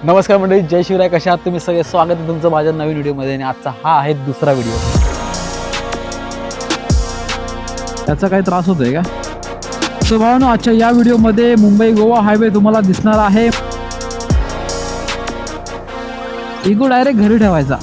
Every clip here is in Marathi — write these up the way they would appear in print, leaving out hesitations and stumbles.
नमस्कार मंडळी, जय शिवराय. कशा आहात तुम्ही सगळे? स्वागत आहे तुमचं माझ्या नवीन व्हिडिओमध्ये. आणि आजचा हा आहे दुसरा व्हिडिओ. त्याचा काही त्रास होतोय का? सो भावांनो, आजच्या या व्हिडिओमध्ये मुंबई गोवा हायवे तुम्हाला दिसणार आहे. इगो डायरेक्ट घरी ठेवायचा.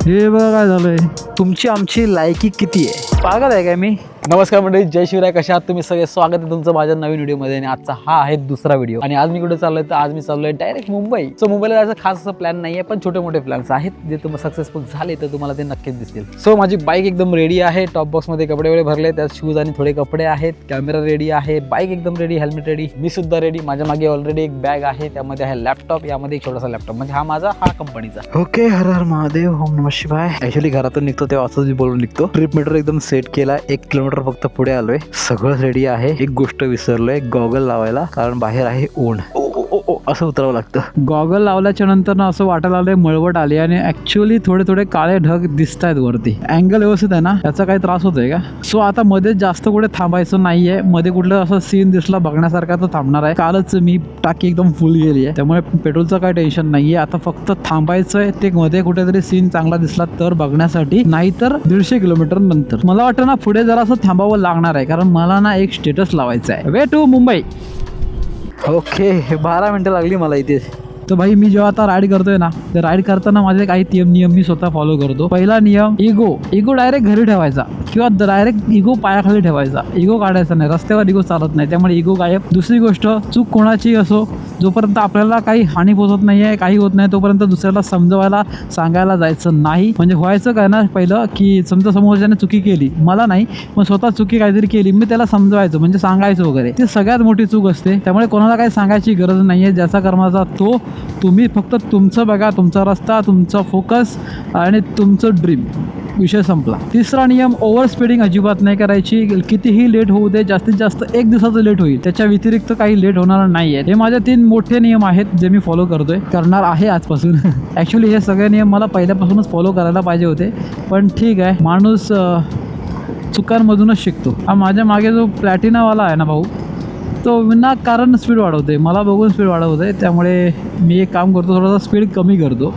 हे बघा काय झालंय. तुमची आमची लायकी किती आहे? पागल आहे काय मी? नमस्कार मंडळी, जय शिवराय. कशा आहात तुम्ही सगळे? स्वागत आहे तुमचं माझ्या नवीन व्हिडिओमध्ये. आणि आजचा हा आहे दुसरा व्हिडिओ. आणि आज मी कुठे चाललोय? तर आज मी चाललोय डायरेक्ट मुंबई. सो मुंबईला जायचं खास असं प्लॅन नाही आहे, पण छोटे मोठे प्लॅन्स आहेत जे तुम्हाला सक्सेसफुल झाले तर तुम्हाला ते नक्कीच दिसतील. सो माझी बाईक एकदम रेडी आहे. टॉप बॉक्समध्ये कपडे वगैरे भरले, त्यात शूज आणि थोडे कपडे आहेत. कॅमेरा रेडी आहे, बाईक एकदम रेडी, हेल्मेट रेडी, मी सुद्धा रेडी. माझ्या मागे ऑलरेडी एक बॅग आहे, त्यामध्ये आहे लॅपटॉप, यामध्ये एक छोटासा लॅपटॉप, म्हणजे हा माझा हा कंपनीचा. ओके, हर हर महादेव, ओम नमः शिवाय. ऍक्च्युली घरातून निघतो तेव्हा असंच बोलून निघतो. ट्रिप मीटर एकदम सेट केला, 1 किलोमीटर फक्त पुढे आलोय. सगळं रेडी आहे. एक गोष्ट विसरलोय, गॉगल लावायला, कारण बाहेर आहे ऊन. असं उतरावं लागतं. गॉगल लावल्याच्या नंतर ना असं वाटायला आलंय मळवट आली, आणि ऍक्च्युअली थोडे थोडे काळे ढग दिसत आहेत वरती. अँगल व्यवस्थित आहे ना? याचा काही त्रास होतोय का? सो आता मध्ये जास्त कुठे थांबायचं नाहीये. मध्ये कुठलं असं सीन दिसला बघण्यासारखा तर थांबणार आहे. कालच मी टाकी एकदम फुल गेली आहे, त्यामुळे पेट्रोलचं काही टेन्शन नाहीये. आता फक्त थांबायचंय ते मध्ये कुठेतरी सीन चांगला दिसला तर बघण्यासाठी, नाहीतर 150 किलोमीटर नंतर. मला वाटतं ना पुढे जरा असं थांबावं लागणार आहे, कारण मला ना एक स्टेटस लावायचं आहे, वे टू मुंबई. ओके, 12 मिनिटं लागली मला इथे. तर भाई, मी जेव्हा आता राईड करतोय ना, तर राईड करताना माझे काही नियम मी स्वतः फॉलो करतो. पहिला नियम, इगो डायरेक्ट घरी ठेवायचा, किंवा डायरेक्ट इगो पायाखाली ठेवायचा. इगो काढायचा नाही, रस्त्यावर इगो चालत नाही, त्यामुळे इगो गायब. दुसरी गोष्ट, चूक कोणाची असो, जोपर्यंत आपल्याला काही हानी पोहोचत नाहीये, काही होत नाही, तोपर्यंत दुसऱ्याला समजवायला सांगायला जायचं नाही. म्हणजे व्हायचं काय ना, पहिलं की समजा समोरच्याने चुकी केली, मला नाही पण स्वतः चुकी काहीतरी केली, मी त्याला समजवायचं, म्हणजे सांगायचं वगैरे. ती सगळ्यात मोठी चूक असते. त्यामुळे कोणाला काही सांगायची गरज नाहीये. ज्याचा कर्माचा तो. तुम्ही फक्त तुमचं बघा, तुमचा रस्ता, तुमचा फोकस आणि तुमचं ड्रीम. विषय संपला. तिसरा नियम, ओव्हर स्पीडिंग अजिबात नाही करायची. कितीही लेट होऊ दे, जास्तीत जास्त 1 दिवसाचं लेट होईल, त्याच्या व्यतिरिक्त काही लेट होणार नाही आहे. हे माझे 3 मोठे नियम आहेत जे मी फॉलो करतोय, करणार आहे आजपासून. ॲक्च्युली हे सगळे नियम मला पहिल्यापासूनच फॉलो करायला पाहिजे होते, पण ठीक आहे, माणूस चुकांमधूनच शिकतो. हा माझ्या मागे जो प्लॅटिनावाला आहे ना भाऊ, तो विनाकारण स्पीड वाढवते, मला बघून स्पीड वाढवते. त्यामुळे मी एक काम करतो, थोडासा स्पीड कमी करतो,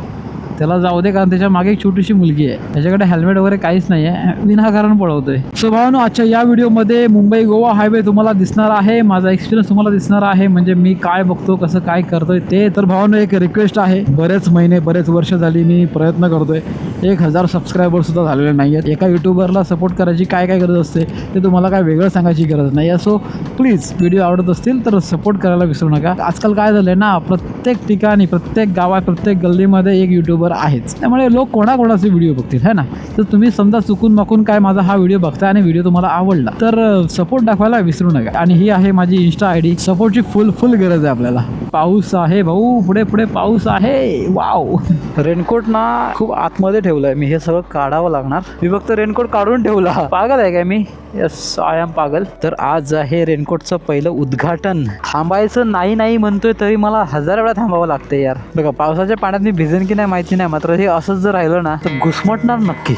त्याला जाऊ दे, कारण त्याच्या मागे एक छोटीशी मुलगी आहे, त्याच्याकडे हेल्मेट वगैरे काहीच नाही आहे, विनाकारण पळवतोय. सो भावांनो, आजच्या या व्हिडिओमध्ये मुंबई गोवा हायवे तुम्हाला दिसणार आहे. माझा एक्सपिरियन्स तुम्हाला दिसणार आहे, म्हणजे मी काय बघतो, कसं काय करतोय ते. तर भावांनो, एक रिक्वेस्ट आहे, बरेच महिने, बरेच वर्ष झाली मी प्रयत्न करतोय. 1000 सबस्क्रायबर सुद्धा झालेले नाही आहेत. एका यूट्यूबरला सपोर्ट करायची काय काय गरज असते ते तुम्हाला काय वेगळं सांगायची गरज नाही आहे. सो प्लीज, व्हिडिओ आवडत असतील तर सपोर्ट करायला विसरू नका. आजकाल काय झालंय ना, प्रत्येक ठिकाणी, प्रत्येक गावात, प्रत्येक गल्लीमध्ये एक यूट्यूबर आहेच, त्यामुळे लोक कोणाकोणाचे व्हिडिओ बघतील, है ना? तर तुम्ही समजा चुकून माकून काय माझा हा व्हिडिओ बघताय आणि व्हिडिओ तुम्हाला आवडला तर सपोर्ट दाखवायला विसरू नका. आणि ही आहे माझी इंस्टा आयडी. सपोर्टची फुल गरज आहे आपल्याला. पाऊस आहे भाऊ, पुढे पुढे पाऊस आहे. वाव. रेनकोट ना खूप आतमध्ये ठेवलाय मी, हे सगळं काढावं लागणार. मी फक्त रेनकोट काढून ठेवला. पागल आहे काय मी? यस, आय एम पागल. तर आज आहे रेनकोटचं पहिलं उद्घाटन. थांबायचं नाही म्हणतोय तरी मला 1000 वेळा थांबावं लागते यार. बघा, पावसाच्या पाण्यात मी भिजेन की नाही माहिती नाही, मात्र हे असंच जर राहिलं ना तर घुसमटणार नक्की.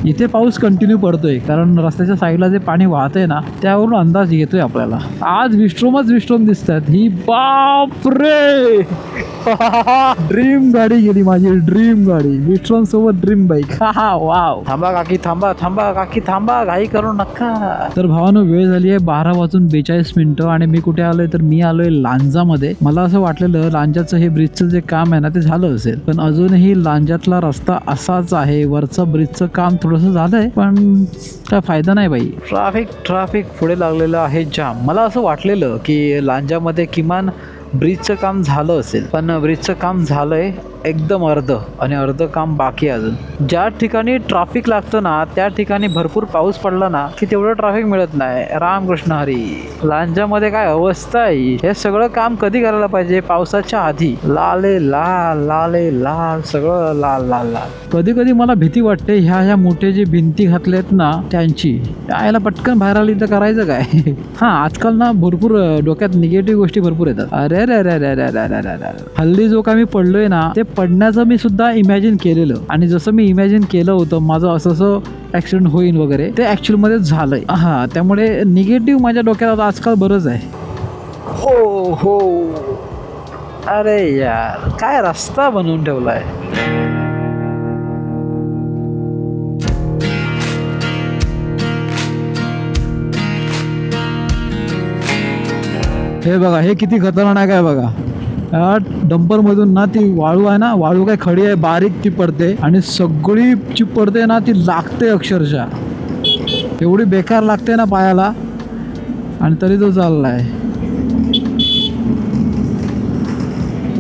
इथे पाऊस कंटिन्यू पडतोय, कारण रस्त्याच्या साईडला जे पाणी वाहतंय ना, त्यावरून अंदाज येतोय आपल्याला. आज विस्ट्रोम दिसतात. ही बापरे, ड्रीम गाडी गेली माझी, ड्रीम गाडी. विस्ट्रोम सोबत ड्रीम बाईक. वाव. थांबा काकी, थांबा काकी, थांबा, घाई करू नका. तर भावानो, वेळ झाली आहे 12:42 आणि मी कुठे आलोय तर मी आलोय लांजामध्ये. मला असं वाटलेलं लांजाचं हे ब्रिजचं जे काम आहे ना ते झालं असेल, पण अजूनही लांजातला रस्ता असाच आहे. वरचं ब्रिजचं काम थोडंसं झालंय, पण काय फायदा नाही बाई. ट्रॅफिक पुढे लागलेलं आहे जाम. मला असं वाटलेलं की लांजामध्ये किमान ब्रिजचं काम झालं असेल, पण ब्रिजचं काम झालंय एकदम अर्ध, आणि अर्ध काम बाकी अजून. ज्या ठिकाणी ट्रॅफिक लागतं ना त्या ठिकाणी भरपूर पाऊस पडला ना की तेवढं ट्रॅफिक मिळत नाही. रामकृष्ण हरी. लांजामध्ये काय अवस्था आहे. हे सगळं काम कधी करायला पाहिजे? पावसाच्या आधी. लाले लाल सगळं लाल. कधी मला भीती वाटते ह्या मोठे जे भिंती घातलेत ना त्यांची. यायला पटकन बाहेर आली तर करायचं काय? आजकाल ना भरपूर डोक्यात निगेटिव्ह गोष्टी भरपूर येतात. अरे हल्ली जो काय मी पडलोय ना ते पडण्याचं मी सुद्धा इमॅजिन केलेलं आणि जसं मी इमॅजिन केलं होतं माझं असं ॲक्सिडेंट होईल वगैरे ते ॲक्च्युअलमध्ये झालंय. हां, त्यामुळे निगेटिव्ह माझ्या डोक्यात आता आजकाल बरंच आहे. हो हो, अरे यार काय रस्ता बनवून ठेवलाय. हे बघा, हे किती खतरनाक आहे बघा. या डंपरमधून ना ती वाळू आहे ना, वाळू काय खडी आहे बारीक, ती पडते आणि सगळी जी पडते ना ती लागते अक्षरशः. एवढी बेकार लागते ना पायाला आणि तरी तो चाललाय,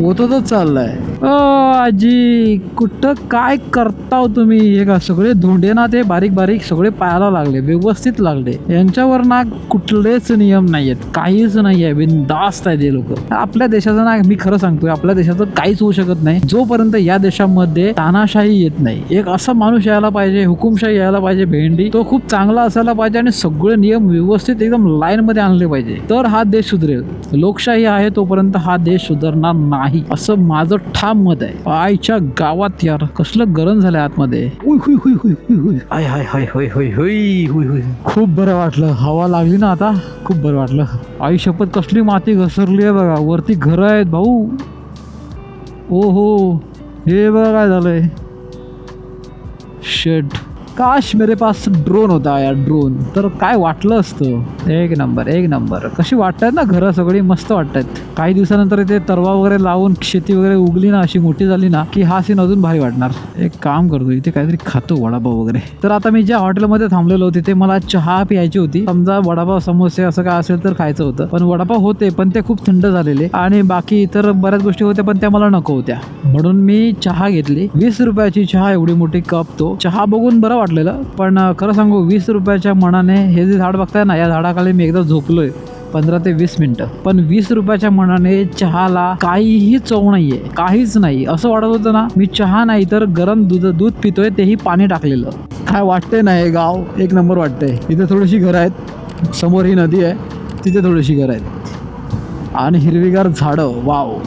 ओततच चाललाय. आजी कुठं काय करता हो तुम्ही. हे का सगळे धोंडे ना ते बारीक बारीक सगळे पायाला लागले, व्यवस्थित लागले. यांच्यावर ना कुठलेच नियम नाही आहेत, काहीच नाही आहे, बिनधास्त आहे ते लोक. आपल्या देशाचं ना, मी खरं सांगतोय, आपल्या देशाचं काहीच होऊ शकत नाही जोपर्यंत या देशामध्ये तानाशाही येत नाही. एक असा माणूस यायला पाहिजे, हुकुमशाही यायला पाहिजे भेंडी, तो खूप चांगला असायला पाहिजे आणि सगळे नियम व्यवस्थित एकदम लाईन मध्ये आणले पाहिजे, तर हा देश सुधरेल. लोकशाही आहे तोपर्यंत हा देश सुधारणार नाही, असं माझं ठाम मत आहे. आईच्या गावात यार कसलं गरम झालंय आतमध्ये. आय हाय हाय होय होय होय होय होय. खूप बरं वाटलं, हवा लागली ना आता, खूप बरं वाटलं. आई शपथ कसली माती घसरली आहे बघा. वरती घरं आहेत भाऊ. ओ हो, हे बघा काय झालंय. शेट, काश मेरे पास ड्रोन होता यार, ड्रोन, तर काय वाटलं असतं. एक नंबर एक नंबर. कशी वाटतात ना घरं सगळी, मस्त वाटतात. काही दिवसानंतर इथे तरवा वगैरे लावून शेती वगैरे उगली ना, अशी मोठी झाली ना, की हा सीन अजून भारी वाटणार. एक काम करतो, इथे काहीतरी खातो वडापाव वगैरे. तर आता मी ज्या हॉटेलमध्ये थांबलेलो तिथे मला चहा प्यायची होती. समजा वडापाव समोसे असं काय असेल तर खायचं होतं, पण वडापाव होते पण ते खूप थंड झालेले आणि बाकी इतर बऱ्याच गोष्टी होत्या पण त्या मला नको होत्या, म्हणून मी चहा घेतली. 20 रुपयाची चहा, एवढी मोठी कप. तो चहा बघून बरं वाटलेलं, पण खरं सांगू 20 रुपयाच्या मनाने हे जे झाड बघताय ना, या झाडाखाली मी एकदा झोपलोय 15 ते 20 मिनिटं. पण 20 रुपयाच्या मनाने चहाला काहीही चव नाहीये, काहीच नाही. असं वाटत होतं ना मी चहा नाही तर गरम दूध पितोय, तेही पाणी टाकलेलं. काय वाटतंय ना हे गाव एक नंबर वाटतंय. इथे थोडीशी घरं आहेत, समोर ही नदी आहे, तिथे थोडीशी घरं आहेत आणि हिरवीगार झाडं. वाव,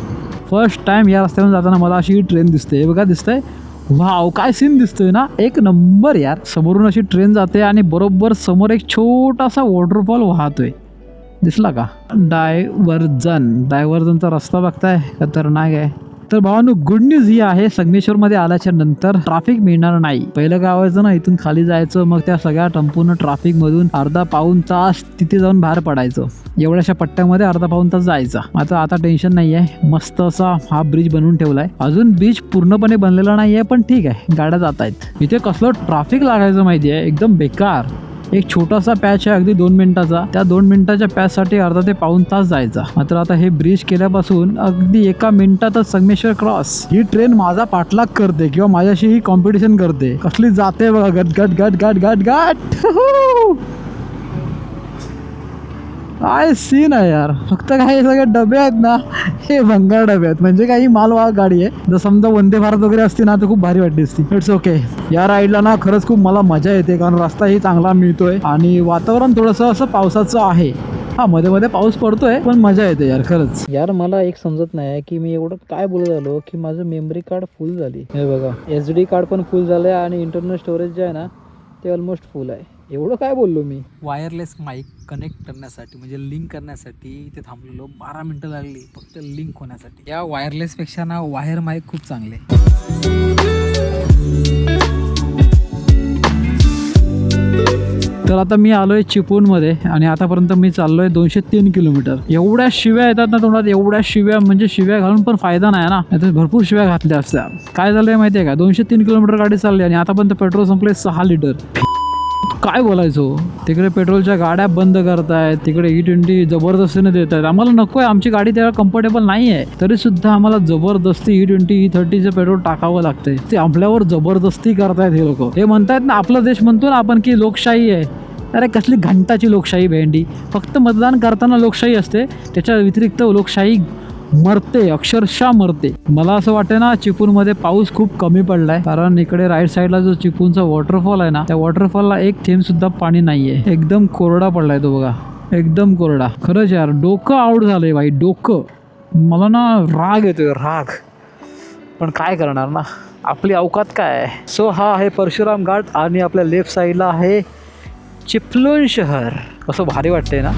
फर्स्ट टाइम या रस्त्यावरून जाताना मला अशी ट्रेन दिसते. हे बघा दिसतंय, वाव काय सीन दिसतोय ना, एक नंबर यार. समोरून अशी ट्रेन जाते आणि बरोबर समोर एक छोटासा वॉटरफॉल वाहतोय, दिसला का. डायव्हर्जनचा रस्ता बघताय, खतरनाक आहे. तर भावांनो, गुड न्यूज ही आहे, संगमेश्वरमध्ये आल्याच्या नंतर ट्रॅफिक मिळणार नाही. पहिलं काय व्हायचं ना, इथून खाली जायचं, मग त्या सगळ्या टंपून ट्रॅफिकमधून अर्धा पाऊण तास तिथे जाऊन बाहेर पडायचं. एवढ्याशा पट्ट्यामध्ये अर्धा पाऊण तास जायचा. आता टेन्शन नाही आहे, मस्त असा हा ब्रिज बनवून ठेवलाय. अजून ब्रिज पूर्णपणे बनलेला नाही आहे, पण ठीक आहे, गाड्या जात आहेत. इथे कसलं ट्रॅफिक लागायचं माहिती आहे, एकदम बेकार. एक छोटासा पॅच आहे अगदी 2 मिनिटाचा, त्या 2 मिनिटाच्या पॅचसाठी अर्धा ते पाऊण तास जायचा. मात्र आता हे ब्रिज केल्यापासून अगदी 1 मिनिटातच संगमेश्वर क्रॉस. ही ट्रेन माझा पाठलाग करते किंवा माझ्याशी ही कॉम्पिटिशन करते. कसली जाते बघा, गट गट गट गट गट गट. काय सीन आहे यार. फक्त काही सगळे डबे आहेत ना, हे भंगार डबे आहेत, म्हणजे काही मालवाहक गाडी आहे. जर समजा वंदे भारत वगैरे असती ना तर खूप भारी वाटली असती. It's okay. या राईडला ना खरंच खूप मला मजा येते, कारण रस्ताही चांगला मिळतोय आणि वातावरण थोडंसं असं पावसाचं आहे. हा, मध्ये मध्ये पाऊस पडतोय पण मजा येते यार खरंच. यार मला एक समजत नाही की मी एवढं काय बोलत आलो की माझं मेमरी कार्ड फुल झाली. हे बघा, SD कार्ड पण फुल झालंय आणि इंटरनल स्टोरेज जे आहे ना ते ऑलमोस्ट फुल आहे. एवढं काय बोललो मी. वायरलेस माईक कनेक्ट करण्यासाठी म्हणजे लिंक करण्यासाठी इथे थांबलेलो, 12 मिनिटं लागली फक्त लिंक होण्यासाठी. या वायरलेस पेक्षा ना वायर माईक खूप चांगले. तर आता मी आलोय चिपळूणमध्ये आणि आतापर्यंत मी चाललोय 203 किलोमीटर. एवढ्या शिव्या येतात ना तोंडात, एवढ्या शिव्या, म्हणजे शिव्या घालून पण फायदा नाही ना, नाहीतर भरपूर शिव्या घातल्या असत्या. काय झालंय माहितीये का, 203 किलोमीटर गाडी चालली आणि आतापर्यंत पेट्रोल संपले 6 लिटर. काय बोलायचो. तिकडे पेट्रोलच्या गाड्या बंद करतायत, तिकडे E20 जबरदस्तीने देत आहेत. आम्हाला नको आहे, आमची गाडी त्याला कम्फर्टेबल नाही आहे, तरी सुद्धा आम्हाला जबरदस्ती E20 E30चं पेट्रोल टाकावं लागतंय. ते आपल्यावर जबरदस्ती करतायत हे लोक. हे म्हणतायत ना, आपला देश म्हणतो ना आपण की लोकशाही आहे. अरे कसली घंटाची लोकशाही भेंडी. फक्त मतदान करताना लोकशाही असते, त्याच्या व्यतिरिक्त लोकशाही मरते, अक्षरशः मरते. मला असं वाटतं ना चिपळूणमध्ये पाऊस खूप कमी पडलाय, कारण इकडे राईट साईडला जो चिपळूणचा वॉटरफॉल आहे ना, त्या वॉटरफॉलला एक थेंब सुद्धा पाणी नाहीये. एकदम कोरडा पडलाय तो बघा, एकदम कोरडा. खरंच यार डोकं आउट झालंय बाई, डोकं. मला ना राग येतोय, राग. पण काय करणार ना, आपली अवकात काय आहे. सो हा आहे परशुराम घाट आणि आपल्या लेफ्ट साईडला आहे चिपळूण शहर. कसं भारी वाटते ना.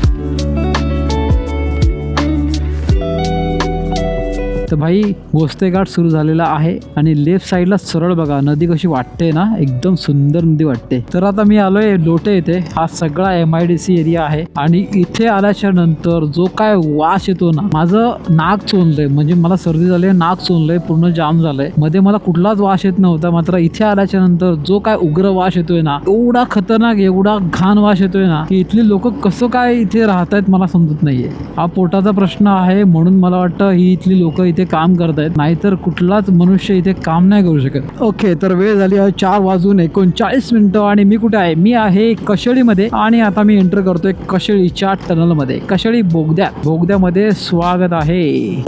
तर भाई भोसले घाट सुरू झालेला आहे आणि लेफ्ट साईडला सरळ बघा नदी कशी वाटते ना, एकदम सुंदर नदी वाटते. तर आता मी आलोय लोटे इथे. हा सगळा MIDC एरिया आहे आणि इथे आल्याच्या नंतर जो काय वास येतो ना, माझं नाक चोंदलंय. म्हणजे मला सर्दी झाली, नाक चोंदलंय, पूर्ण जाम झालंय. मध्ये मला कुठलाच वास येत नव्हता, मात्र इथे आल्याच्या नंतर जो काय उग्र वास येतोय ना, एवढा खतरनाक, एवढा घाण वास येतोय ना, की इथली लोक कसं काय इथे राहतायत मला समजत नाहीये. हा पोटाचा प्रश्न आहे, म्हणून मला वाटतं ही इथली लोक इथे काम करतायत, नाहीतर कुठलाच मनुष्य इथे काम नाही करू शकत. ओके, तर वेळ झाली आहे 4:39 आणि मी कुठे आहे? मी आहे कशेळीमध्ये आणि आता मी एंटर करतोय कशेळीच्या टनलमध्ये. कशेळी बोगद्यामध्ये स्वागत आहे.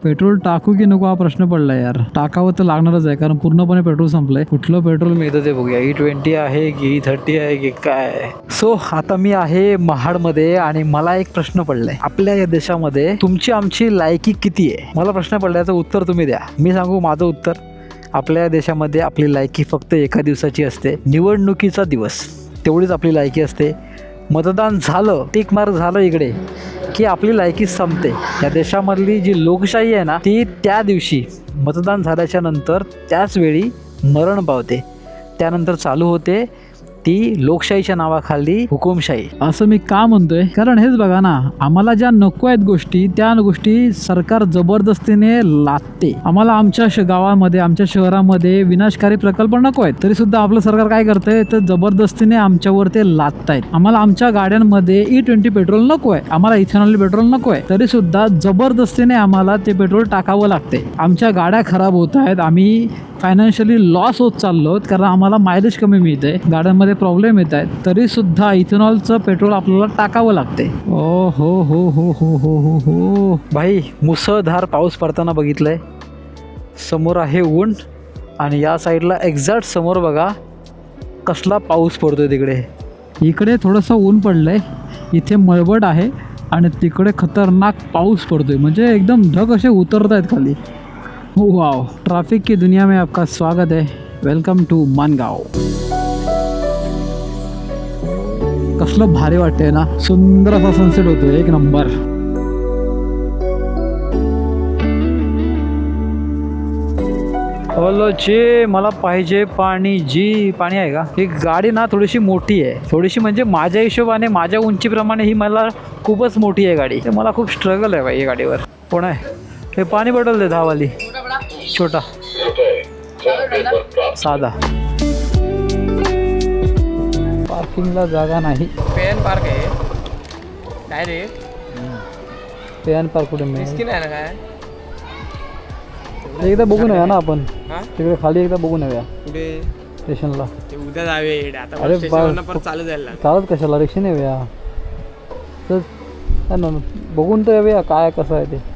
पेट्रोल टाकू की नको हा प्रश्न पडला यार. टाकावं तर लागणारच आहे, कारण पूर्णपणे पेट्रोल संपलंय. कुठलं पेट्रोल मिळतं ते बघूया. E20 आहे की E30 आहे की काय. सो आता मी आहे महाडमध्ये आणि मला एक प्रश्न पडलाय. आपल्या या देशामध्ये तुमची आमची लायकी किती आहे? मला प्रश्न पडला, याचं उत्तर तुम्ही द्या. मी सांगू माझं उत्तर. आपल्या देशामध्ये आपली लायकी फक्त एका दिवसाची असते, निवडणुकीचा दिवस, तेवढीच आपली लायकी असते. मतदान झालं, टिक मार्क झालं इकडे की आपली लायकी संपते. या देशामधली जी लोकशाही आहे ना, ती त्या दिवशी मतदान झाल्याच्या नंतर त्याच वेळी मरण पावते. त्यानंतर चालू होते ती लोकशाहीच्या नावाखाली हुकुमशाही. असं मी का म्हणतोय? कारण हेच बघा ना, आम्हाला ज्या नको आहेत गोष्टी, त्या गोष्टी सरकार जबरदस्तीने लादते. आम्हाला आमच्या गावामध्ये, आमच्या शहरामध्ये विनाशकारी प्रकल्प नको आहेत, तरी सुद्धा आपलं सरकार काय करतंय, तर जबरदस्तीने आमच्यावर ते लादतायत. आम्हाला आमच्या गाड्यांमध्ये E20 पेट्रोल नको आहे, आम्हाला इथेनॉल पेट्रोल नको आहे, तरी सुद्धा जबरदस्तीने आम्हाला ते पेट्रोल टाकावं लागते. आमच्या गाड्या खराब होत आहेत, आम्ही फायनान्शियली लॉस होत चाललो, कारण आम्हाला मायलेज कमी मिळते, गाड्यांमध्ये प्रॉब्लेम येत आहेत, तरी सुद्धा इथेनॉलचं पेट्रोल आपल्याला टाकावं लागते. ओ हो हो हो हो हो हो हो भाई, मुसळधार पाऊस पडताना बघितलंय. समोर आहे ऊन आणि या साईडला एक्झॅक्ट समोर बघा कसला पाऊस पडतोय. तिकडे इकडे थोडंसं ऊन पडलंय, इथे मळबट आहे आणि तिकडे खतरनाक पाऊस पडतोय. म्हणजे एकदम ढग असे उतरत आहेत खाली. वाव, ट्रैफिक की दुनिया में आपका स्वागत है. Welcome to Mangaon. कसलं भारी वाटतंय ना, सुंदर असा सनसेट होतो, एक नंबर. बोलो जी, मला पाहिजे पाणी. जी पाणी आहे का? ही गाडी ना थोडीशी मोठी आहे, थोडीशी म्हणजे माझ्या हिशोबाने, माझ्या उंचीप्रमाणे ही मला खूपच मोठी आहे गाडी. मला खूप स्ट्रगल आहे बाई या गाडीवर. कोण आहे हे? पाणी बॉटल दे 10 वाली. छोटा साधा. पार्किंगला जागा नाही. पेन पार्क आहे डायरेक्ट. पेन पार्क कुठे मिळेल? रिस्की नाही ना काय? एकदा बघून येऊया ना आपण. तिकडे खाली एकदा बघून येऊया कुठे? स्टेशनला. ते उद्या जावे आता. अरे स्टेशनवरनं परत चालू जायला चालत कशाला, रिक्षाने येऊया. तर बघून तर येऊया काय कसं आहे ते.